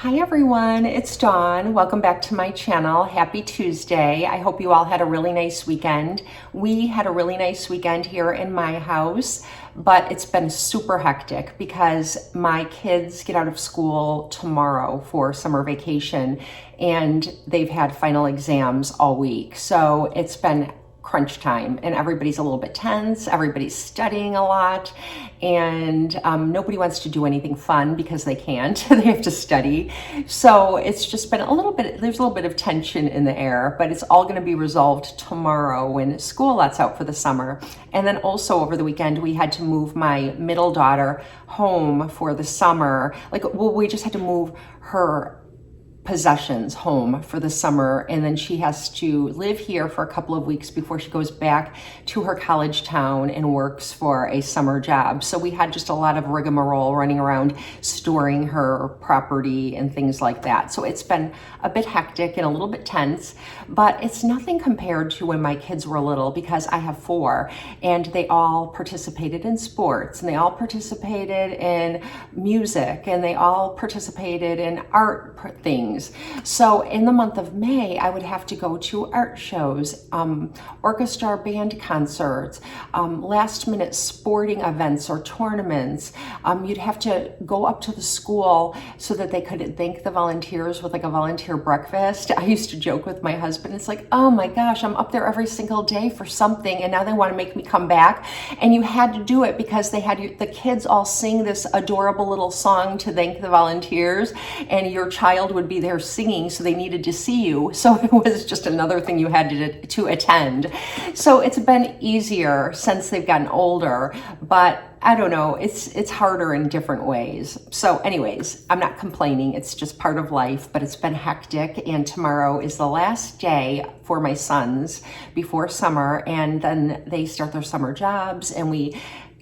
Hi everyone, it's Dawn. Welcome back to my channel. Happy Tuesday. I hope you all had a really nice weekend. We had a really nice weekend here in my house, but it's been super hectic because my kids get out of school tomorrow for summer vacation and they've had final exams all week. So it's been crunch time and everybody's a little bit tense, everybody's studying a lot, and nobody wants to do anything fun because they can't. They have to study. So it's just been there's a little bit of tension in the air, but it's all going to be resolved tomorrow when school lets out for the summer. And then also over the weekend, we had to move my middle daughter home for the summer. We just had to move her possessions home for the summer, and then she has to live here for a couple of weeks before she goes back to her college town and works for a summer job. So we had just a lot of rigmarole running around storing her property and things like that. So it's been a bit hectic and a little bit tense, but it's nothing compared to when my kids were little, because I have four and they all participated in sports and they all participated in music and they all participated in art things. So in the month of May, I would have to go to art shows, orchestra band concerts, last minute sporting events or tournaments. You'd have to go up to the school so that they could thank the volunteers with like a volunteer breakfast. I used to joke with my husband, it's like, oh my gosh, I'm up there every single day for something and now they want to make me come back. And you had to do it because they had the kids all sing this adorable little song to thank the volunteers, and your child would be there singing, so they needed to see you. So it was just another thing you had to attend. So it's been easier since they've gotten older, but I don't know, it's harder in different ways. So anyways, I'm not complaining. It's just part of life, but it's been hectic. And tomorrow is the last day for my sons before summer. And then they start their summer jobs and we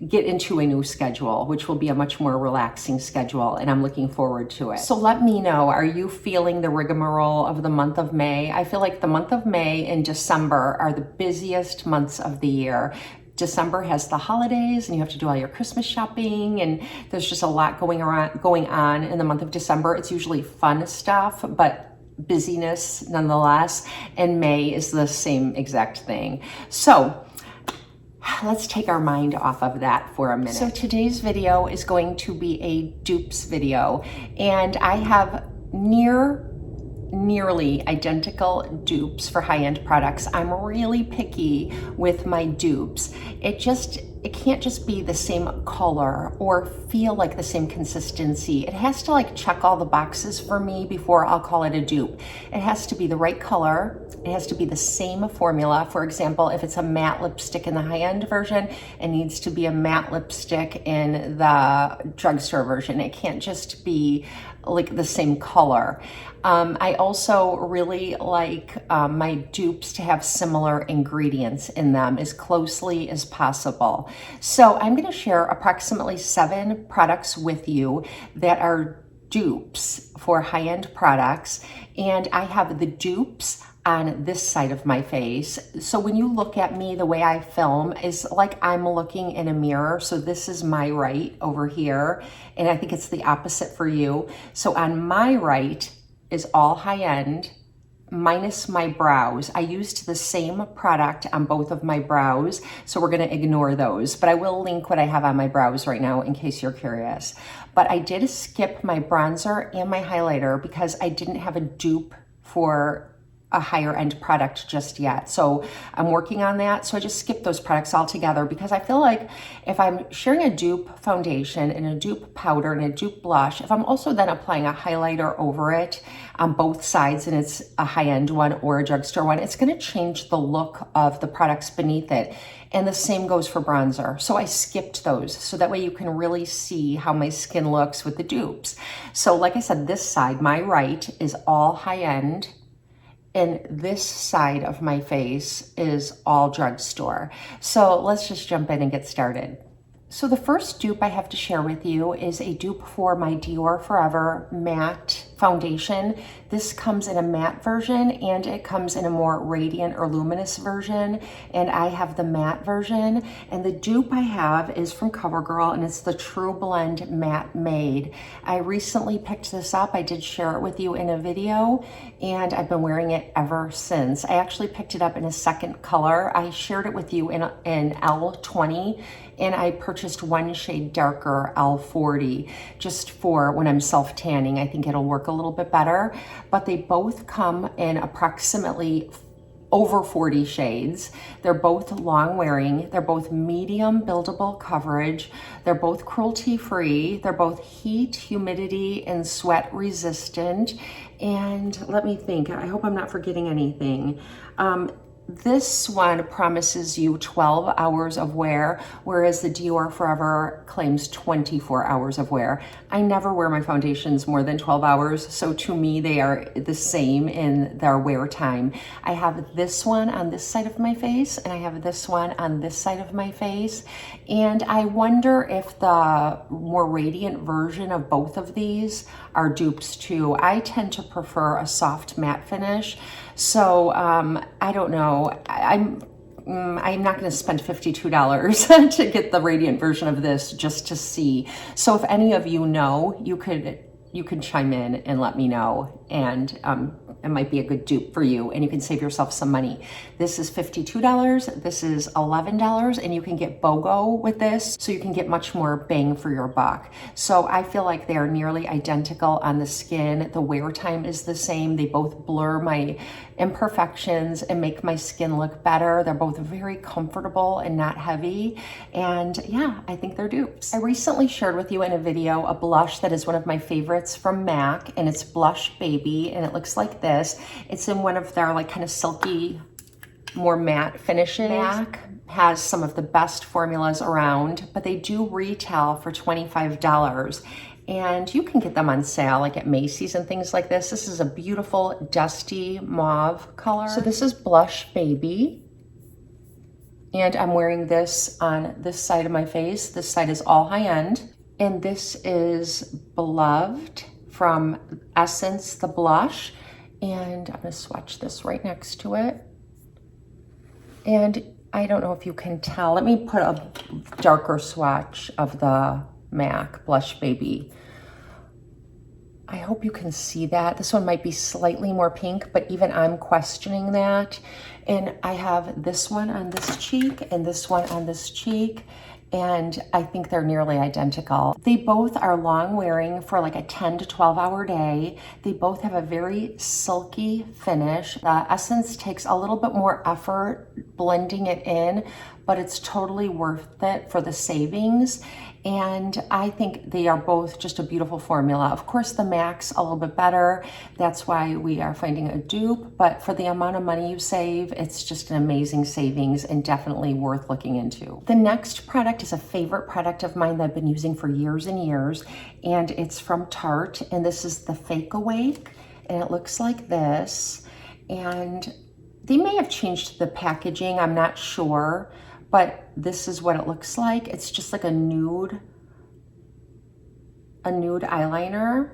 get into a new schedule, which will be a much more relaxing schedule, and I'm looking forward to it. So let me know, are you feeling the rigmarole of the month of May? I feel like the month of May and December are the busiest months of the year. December has the holidays and you have to do all your Christmas shopping, and there's just a lot going on in the month of December. It's usually fun stuff, but busyness nonetheless, and May is the same exact thing. So let's take our mind off of that for a minute. So today's video is going to be a dupes video, and I have nearly identical dupes for high-end products. I'm really picky with my dupes. It can't just be the same color or feel like the same consistency. It has to like check all the boxes for me before I'll call it a dupe. It has to be the right color. It has to be the same formula. For example, if it's a matte lipstick in the high-end version, it needs to be a matte lipstick in the drugstore version. It can't just be like the same color. I also really like my dupes to have similar ingredients in them as closely as possible. So I'm going to share approximately 7 products with you that are dupes for high-end products, and I have the dupes on this side of my face. So when you look at me, the way I film is like I'm looking in a mirror. So this is my right over here, and I think it's the opposite for you. So on my right is all high-end, minus my brows. I used the same product on both of my brows, so we're gonna ignore those, but I will link what I have on my brows right now in case you're curious. But I did skip my bronzer and my highlighter because I didn't have a dupe for a higher end product just yet. So I'm working on that. So I just skipped those products altogether because I feel like if I'm sharing a dupe foundation and a dupe powder and a dupe blush, if I'm also then applying a highlighter over it on both sides and it's a high end one or a drugstore one, it's gonna change the look of the products beneath it. And the same goes for bronzer. So I skipped those so that way you can really see how my skin looks with the dupes. So like I said, this side, my right, is all high end, and this side of my face is all drugstore. So let's just jump in and get started. So the first dupe I have to share with you is a dupe for my Dior Forever Matte foundation. This comes in a matte version and it comes in a more radiant or luminous version, and I have the matte version. And the dupe I have is from Covergirl, and it's the True Blend Matte Made. I recently picked this up. I did share it with you in a video, and I've been wearing it ever since. I actually picked it up in a second color. I shared it with you in L20, and I purchased one shade darker, L40, just for when I'm self-tanning. I think it'll work a little bit better, but they both come in approximately over 40 shades. They're both long wearing. They're both medium buildable coverage. They're both cruelty free. They're both heat, humidity, and sweat resistant. And let me think, I hope I'm not forgetting anything. This one promises you 12 hours of wear, whereas the Dior Forever claims 24 hours of wear. I never wear my foundations more than 12 hours, so to me they are the same in their wear time. I have this one on this side of my face, and I have this one on this side of my face, and I wonder if the more radiant version of both of these are dupes too. I tend to prefer a soft matte finish, so I don't know. I'm not going to spend $52 to get the radiant version of this just to see. So if any of you know, you can chime in and let me know, and it might be a good dupe for you, and you can save yourself some money. This is $52, this is $11, and you can get BOGO with this, so you can get much more bang for your buck. So I feel like they are nearly identical on the skin. The wear time is the same. They both blur my imperfections and make my skin look better. They're both very comfortable and not heavy. And yeah, I think they're dupes. I recently shared with you in a video a blush that is one of my favorites from MAC, and it's Blush Baby, and it looks like this. It's in one of their like kind of silky, more matte finishes. MAC has some of the best formulas around, but they do retail for $25. And you can get them on sale like at Macy's and things like this. This is a beautiful dusty mauve color. So this is Blush Baby. And I'm wearing this on this side of my face. This side is all high end. And this is Beloved from Essence, the blush. And I'm gonna swatch this right next to it. And I don't know if you can tell. Let me put a darker swatch of the MAC Blush Baby. I hope you can see that. This one might be slightly more pink, but even I'm questioning that. And I have this one on this cheek and this one on this cheek, and I think they're nearly identical. They both are long wearing for like a 10 to 12 hour day. They both have a very silky finish. The Essence takes a little bit more effort blending it in, but it's totally worth it for the savings. And I think they are both just a beautiful formula. Of course, the MAC's a little bit better. That's why we are finding a dupe, but for the amount of money you save, it's just an amazing savings and definitely worth looking into. The next product is a favorite product of mine that I've been using for years and years, and it's from Tarte, and this is the Fake Awake, and it looks like this. And they may have changed the packaging, I'm not sure, but this is what it looks like. It's just like a nude eyeliner.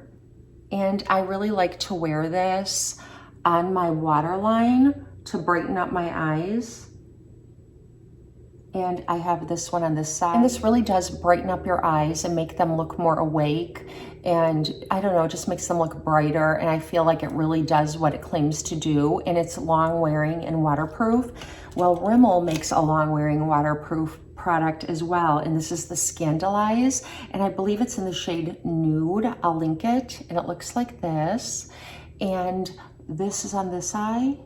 And I really like to wear this on my waterline to brighten up my eyes. And I have this one on this side. And this really does brighten up your eyes and make them look more awake. And I don't know, it just makes them look brighter. And I feel like it really does what it claims to do. And it's long wearing and waterproof. Well, Rimmel makes a long wearing waterproof product as well. And this is the Scandalize. And I believe it's in the shade Nude. I'll link it. And it looks like this. And this is on this eye.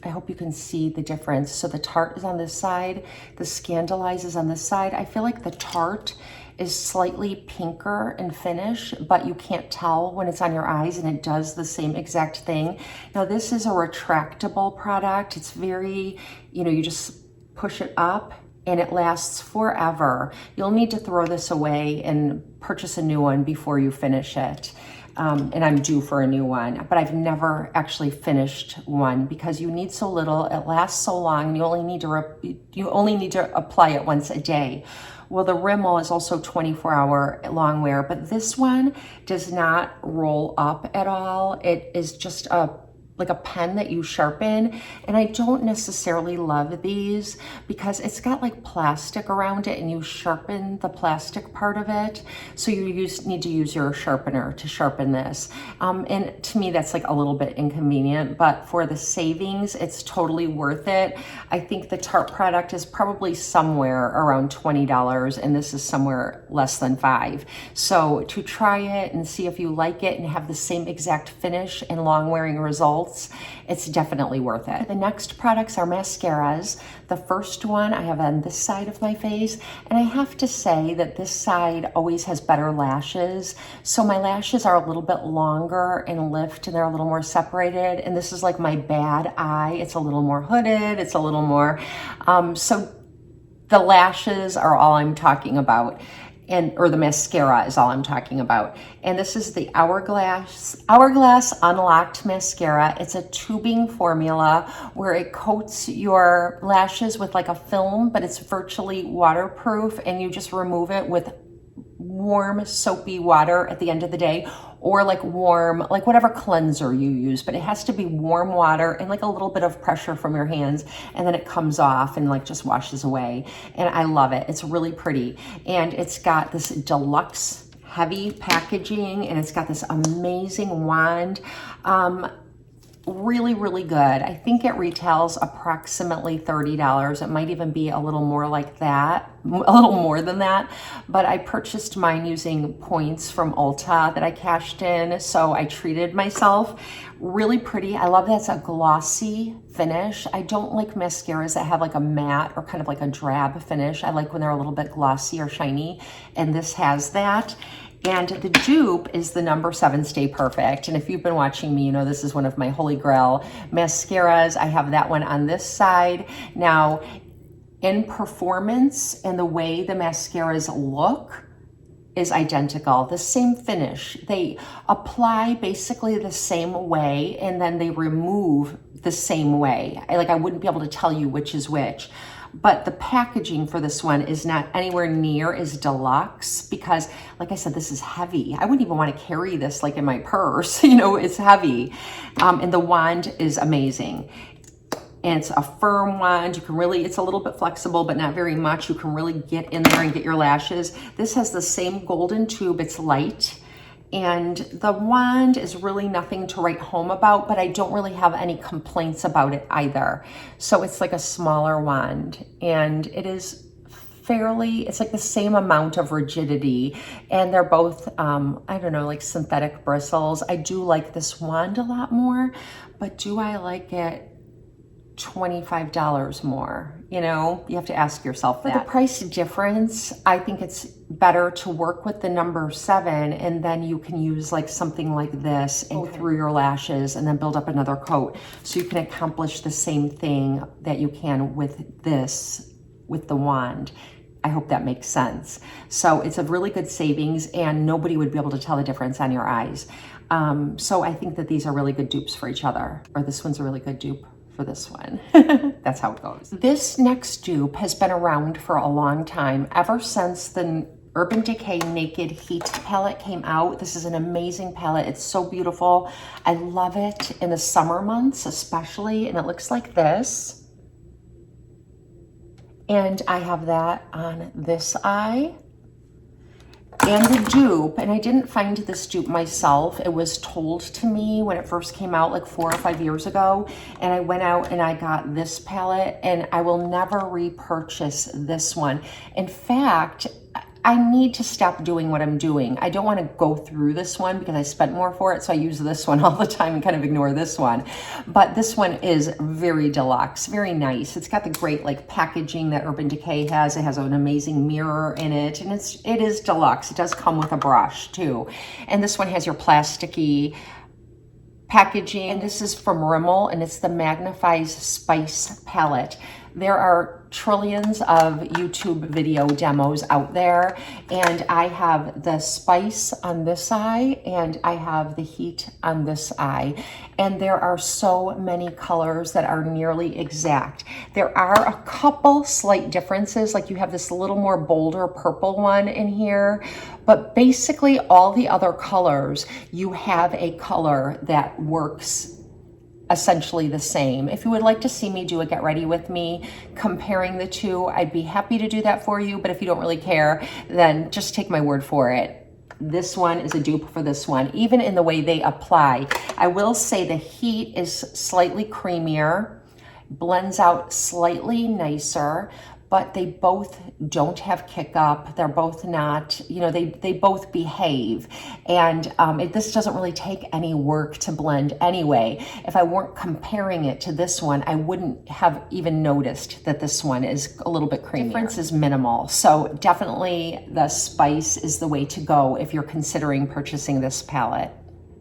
I hope you can see the difference. So the Tarte is on this side, the Scandalize is on this side. I feel like the Tarte is slightly pinker in finish, but you can't tell when it's on your eyes, and it does the same exact thing. Now this is a retractable product. It's very, you just push it up and it lasts forever. You'll need to throw this away and purchase a new one before you finish it. And I'm due for a new one, but I've never actually finished one because you need so little, it lasts so long, and you only need to apply it once a day. Well, the Rimmel is also 24-hour long wear, but this one does not roll up at all. It is just like a pen that you sharpen, and I don't necessarily love these because it's got like plastic around it and you sharpen the plastic part of it, so you need to use your sharpener to sharpen this, and to me that's like a little bit inconvenient, but for the savings it's totally worth it. I think the Tarte product is probably somewhere around $20 and this is somewhere less than $5. So to try it and see if you like it and have the same exact finish and long wearing results, it's definitely worth it. The next products are mascaras. The first one I have on this side of my face, and I have to say that this side always has better lashes. So my lashes are a little bit longer and lift and they're a little more separated, and this is like my bad eye. It's a little more hooded, it's a little more, so the lashes are all I'm talking about. Or the mascara is all I'm talking about. And this is the Hourglass Unlocked Mascara. It's a tubing formula where it coats your lashes with like a film, but it's virtually waterproof, and you just remove it with warm soapy water at the end of the day, or like warm, like whatever cleanser you use, but it has to be warm water and like a little bit of pressure from your hands, and then it comes off and like just washes away. And I love it. It's really pretty, and it's got this deluxe heavy packaging, and it's got this amazing wand. Really, really good. I think it retails approximately $30. It might even be a little more like that, a little more than that, but I purchased mine using points from Ulta that I cashed in, so I treated myself. Really pretty. I love that it's a glossy finish. I don't like mascaras that have like a matte or kind of like a drab finish. I like when they're a little bit glossy or shiny, and this has that. And the dupe is the number 7 Stay Perfect. And if you've been watching me, you know this is one of my holy grail mascaras. I have that one on this side. Now, in performance and the way the mascaras look is identical. The same finish. They apply basically the same way, and then they remove the same way. I wouldn't be able to tell you which is which. But the packaging for this one is not anywhere near as deluxe because, like I said, this is heavy. I wouldn't even want to carry this like in my purse. You know, it's heavy. And the wand is amazing. And it's a firm wand. You can really, it's a little bit flexible, but not very much. You can really get in there and get your lashes. This has the same golden tube. It's light. And the wand is really nothing to write home about, but I don't really have any complaints about it either. So it's like a smaller wand, and it is fairly, it's like the same amount of rigidity, and they're both, I don't know, like synthetic bristles. I do like this wand a lot more, but do I like it $25 more? You know, you have to ask yourself that. For the price difference, I think it's better to work with the number 7, and then you can use like something like this and go through your lashes and then build up another coat. So you can accomplish the same thing that you can with this, with the wand. I hope that makes sense. So it's a really good savings, and nobody would be able to tell the difference on your eyes. So I think that these are really good dupes for each other, or this one's a really good dupe for this one. That's how it goes. This next dupe has been around for a long time, ever since the Urban Decay Naked Heat palette came out. This is an amazing palette. It's so beautiful. I love it in the summer months especially, and it looks like this. And I have that on this eye. And the dupe, and I didn't find this dupe myself. It was told to me when it first came out like 4 or 5 years ago. And I went out and I got this palette, and I will never repurchase this one. In fact, I need to stop doing what I'm doing. I don't want to go through this one because I spent more for it, so I use this one all the time and kind of ignore this one. But this one is very deluxe, very nice. It's got the great like packaging that Urban Decay has. It has an amazing mirror in it, and it is deluxe. It does come with a brush too. And this one has your plasticky packaging. And this is from Rimmel, and it's the Magnifies Spice palette. There are trillions of YouTube video demos out there, and I have the spice on this eye and I have the heat on this eye, and there are so many colors that are nearly exact. There are a couple slight differences, like you have this little more bolder purple one in here, but basically all the other colors, you have a color that works essentially the same. If you would like to see me do a get ready with me comparing the two, I'd be happy to do that for you. But if you don't really care, then just take my word for it. This one is a dupe for this one, even in the way they apply. I will say the heat is slightly creamier, blends out slightly nicer, but they both don't have kick up. They're both not, you know, they both behave. And this doesn't really take any work to blend anyway. If I weren't comparing it to this one, I wouldn't have even noticed that this one is a little bit creamier. The difference is minimal. So definitely the spice is the way to go if you're considering purchasing this palette.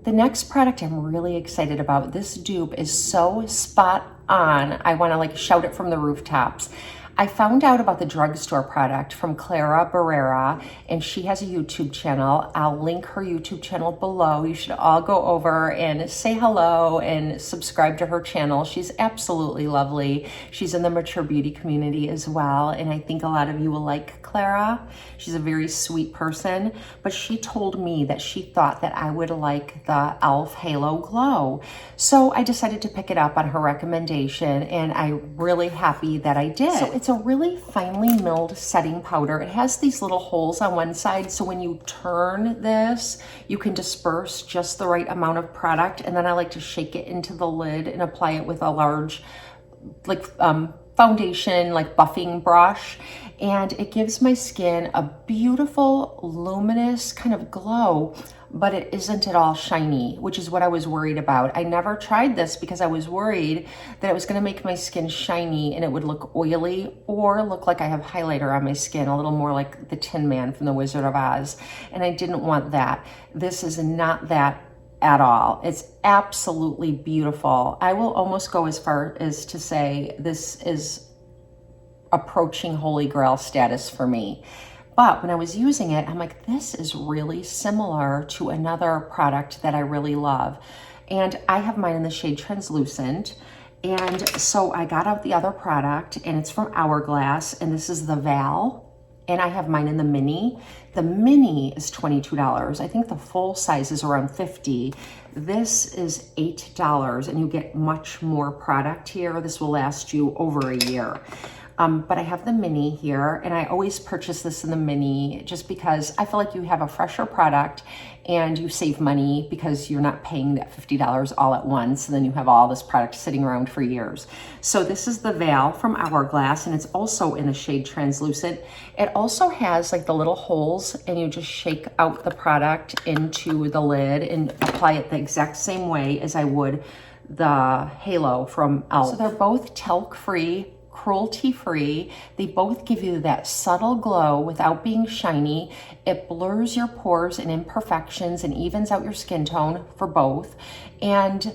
The next product I'm really excited about, this dupe is so spot on. I wanna like shout it from the rooftops. I found out about the drugstore product from Clara, and she has a YouTube channel. I'll link her YouTube channel below. You should all go over and say hello and subscribe to her channel. She's absolutely lovely. She's in the mature beauty community as well, and I think a lot of you will like Clara. She's a very sweet person, but she told me that she thought that I would like the e.l.f. Halo Glow. So I decided to pick it up on her recommendation, and I'm really happy that I did. So it's a really finely milled setting powder. It has these little holes on one side, so when you turn this, you can disperse just the right amount of product, and then I like to shake it into the lid and apply it with a large, like, foundation, like buffing brush, and it gives my skin a beautiful, luminous kind of glow, but it isn't at all shiny, which is what I was worried about. I never tried this because I was worried that it was gonna make my skin shiny and it would look oily or look like I have highlighter on my skin, a little more like the Tin Man from the Wizard of Oz, and I didn't want that. This is not that at all. It's absolutely beautiful. I will almost go as far as to say this is approaching Holy Grail status for me. But when I was using it, I'm like, this is really similar to another product that I really love. And I have mine in the shade Translucent. And so I got out the other product, and it's from Hourglass, and this is the Val. And I have mine in the mini. The mini is $22. I think the full size is around $50. This is $8, and you get much more product here. This will last you over a year. But I have the mini here, and I always purchase this in the mini just because I feel like you have a fresher product and you save money because you're not paying that $50 all at once, and then you have all this product sitting around for years. So this is the Val from Hourglass, and it's also in the shade Translucent. It also has like the little holes, and you just shake out the product into the lid and apply it the exact same way as I would the Halo from e.l.f. So they're both talc-free, cruelty-free. They both give you that subtle glow without being shiny. It blurs your pores and imperfections and evens out your skin tone for both. And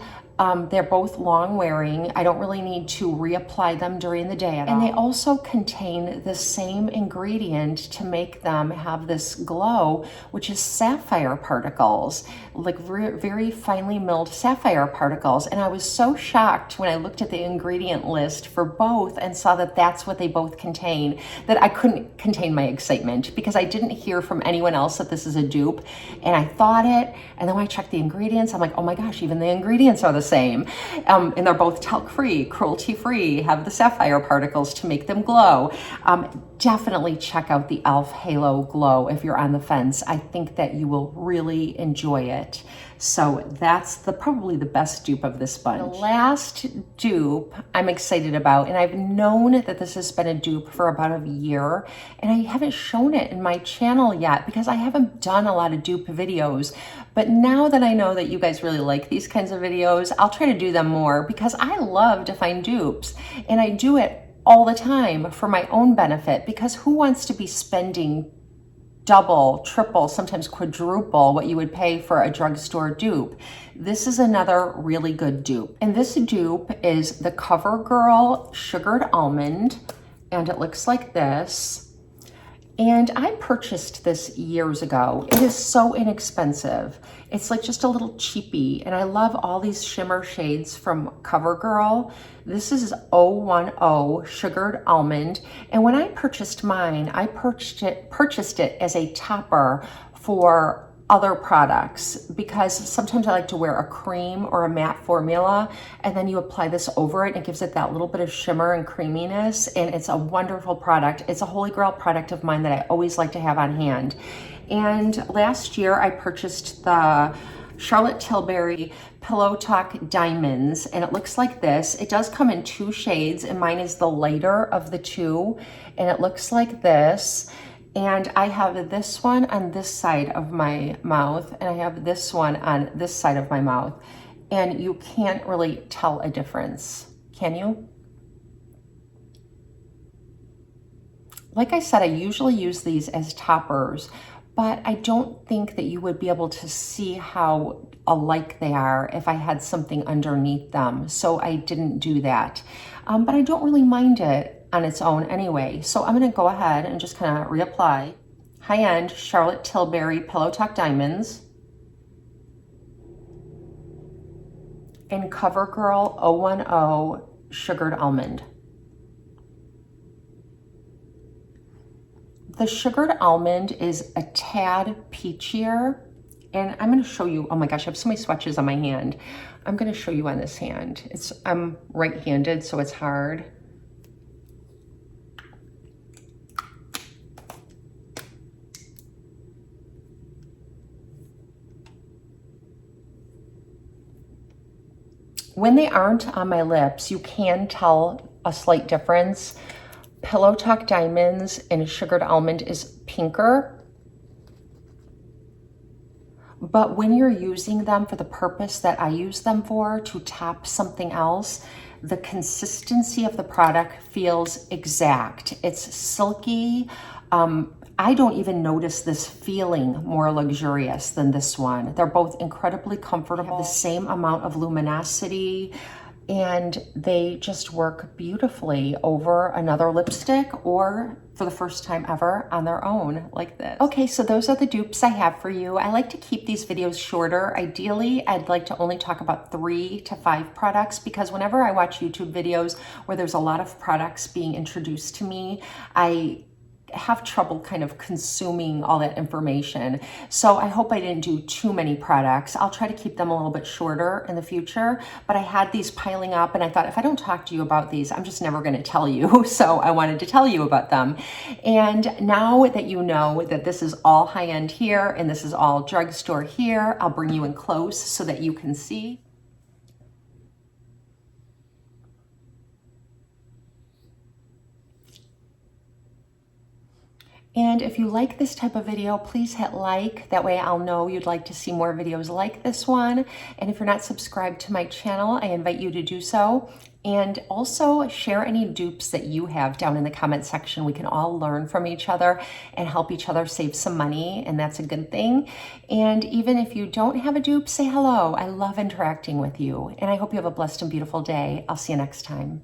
they're both long wearing. I don't really need to reapply them during the day at all. And they also contain the same ingredient to make them have this glow, which is sapphire particles, like very finely milled sapphire particles. And I was so shocked when I looked at the ingredient list for both and saw that that's what they both contain, that I couldn't contain my excitement because I didn't hear from anyone else that this is a dupe. And I thought it, and then when I checked the ingredients, I'm like, oh my gosh, even the ingredients are the same. And they're both talc-free, cruelty-free, have the sapphire particles to make them glow. Definitely check out the e.l.f. Halo Glow if you're on the fence. I think that you will really enjoy it. So that's probably the best dupe of this bunch. The last dupe I'm excited about, and I've known that this has been a dupe for about a year, and I haven't shown it in my channel yet because I haven't done a lot of dupe videos. But now that I know that you guys really like these kinds of videos, I'll try to do them more because I love to find dupes, and I do it all the time for my own benefit, because who wants to be spending double, triple, sometimes quadruple what you would pay for a drugstore dupe? This is another really good dupe. And this dupe is the Covergirl Sugared Almond. and it looks like this. And I purchased this years ago. It is so inexpensive. It's like just a little cheapie. And I love all these shimmer shades from Covergirl. This is 010 Sugared Almond. And when I purchased mine, I purchased it as a topper for other products, because sometimes I like to wear a cream or a matte formula, and then you apply this over it and it gives it that little bit of shimmer and creaminess, and it's a wonderful product. It's a holy grail product of mine that I always like to have on hand. And last year I purchased the Charlotte Tilbury Pillow Talk Diamonds, and it looks like this. It does come in 2 shades, and mine is the lighter of the 2, and it looks like this. And I have this one on this side of my mouth, and I have this one on this side of my mouth. And you can't really tell a difference, can you? Like I said, I usually use these as toppers, but I don't think that you would be able to see how alike they are if I had something underneath them. So I didn't do that. But I don't really mind it on its own anyway. So I'm gonna go ahead and just kind of reapply. High-end Charlotte Tilbury Pillow Talk Diamonds and Covergirl 010 Sugared Almond. The Sugared Almond is a tad peachier, and I'm gonna show you, oh my gosh, I have so many swatches on my hand. I'm gonna show you on this hand. I'm right-handed, so it's hard. When they aren't on my lips, you can tell a slight difference. Pillow Talk Diamonds and Sugared Almond is pinker. But when you're using them for the purpose that I use them for, to top something else, the consistency of the product feels exact. It's silky. I don't even notice this feeling more luxurious than this one. They're both incredibly comfortable, have the same amount of luminosity, and they just work beautifully over another lipstick or for the first time ever on their own like this. Okay, so those are the dupes I have for you. I like to keep these videos shorter. Ideally, I'd like to only talk about 3 to 5 products, because whenever I watch YouTube videos where there's a lot of products being introduced to me, I have trouble kind of consuming all that information. So I hope I didn't do too many products. I'll try to keep them a little bit shorter in the future, but I had these piling up and I thought, if I don't talk to you about these, I'm just never going to tell you. So I wanted to tell you about them. And now that you know that this is all high-end here and this is all drugstore here, I'll bring you in close so that you can see. And if you like this type of video, please hit like. That way I'll know you'd like to see more videos like this one. And if you're not subscribed to my channel, I invite you to do so. And also share any dupes that you have down in the comment section. We can all learn from each other and help each other save some money, and that's a good thing. And even if you don't have a dupe, say hello. I love interacting with you. And I hope you have a blessed and beautiful day. I'll see you next time.